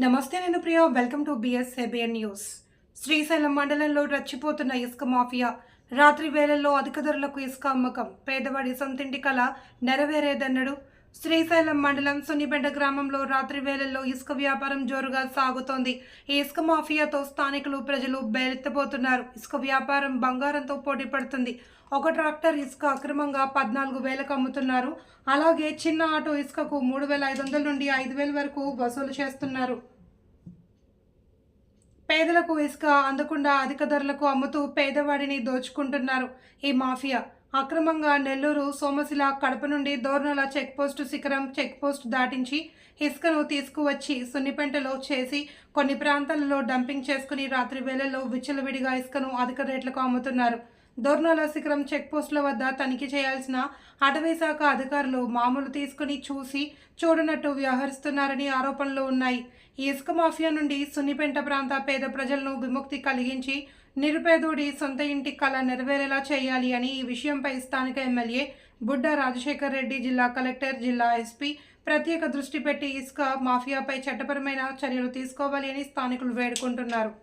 నమస్తే, నేను Priya. Welcome to BSABN news. Srisailam మండలంలో రచ్చిపోతున్న ఇసుక మాఫియా. రాత్రి వేళల్లో అధిక ధరలకు ఇసుక అమ్మకం. పేదవాడి సొంతింటి కల నెరవేరేదన్నడు. శ్రీశైలం మండలం సున్నిపెంట గ్రామంలో రాత్రి వేళల్లో ఇసుక వ్యాపారం జోరుగా సాగుతోంది. ఈ ఇసుక మాఫియాతో స్థానికులు, ప్రజలు బెరెత్తబోతున్నారు. ఇసుక వ్యాపారం బంగారంతో పోటీ పడుతుంది. ఒక ట్రాక్టర్ ఇసుక అక్రమంగా 14,000కు అమ్ముతున్నారు. అలాగే చిన్న ఆటో ఇసుకకు 3,500 నుండి 5,000 వరకు వసూలు చేస్తున్నారు. పేదలకు ఇసుక అందకుండా అధిక ధరలకు అమ్ముతూ పేదవాడిని దోచుకుంటున్నారు ఈ మాఫియా. అక్రమంగా నెల్లూరు, సోమశిల, కడప నుండి దోర్నల చెక్పోస్టు శిఖరం చెక్పోస్ట్ దాటించి ఇసుకను తీసుకువచ్చి సున్నిపెంటలో చేసి కొన్ని ప్రాంతాలలో డంపింగ్ చేసుకుని రాత్రి వేళల్లో విచ్చలవిడిగా ఇసుకను అధిక రేట్లకు అమ్ముతున్నారు. దోర్నాల శిఖరం చెక్పోస్టుల వద్ద తనిఖీ చేయాల్సిన అటవీ శాఖ అధికారులు మామూలు తీసుకుని చూసి చూడనట్టు వ్యవహరిస్తున్నారని ఆరోపణలు ఉన్నాయి. ఈ ఇసుక మాఫియా నుండి సున్నిపెంట ప్రాంత పేద ప్రజలను విముక్తి కలిగించి నిరుపేదోడి సొంత ఇంటి కళ నెరవేరేలా చేయాలి అని ఈ విషయంపై స్థానిక ఎమ్మెల్యే బుడ్డా రాజశేఖర్ రెడ్డి, జిల్లా కలెక్టర్, జిల్లా ఎస్పీ ప్రత్యేక దృష్టి పెట్టి ఇసుక మాఫియాపై చట్టపరమైన చర్యలు తీసుకోవాలి అని స్థానికులు వేడుకుంటున్నారు.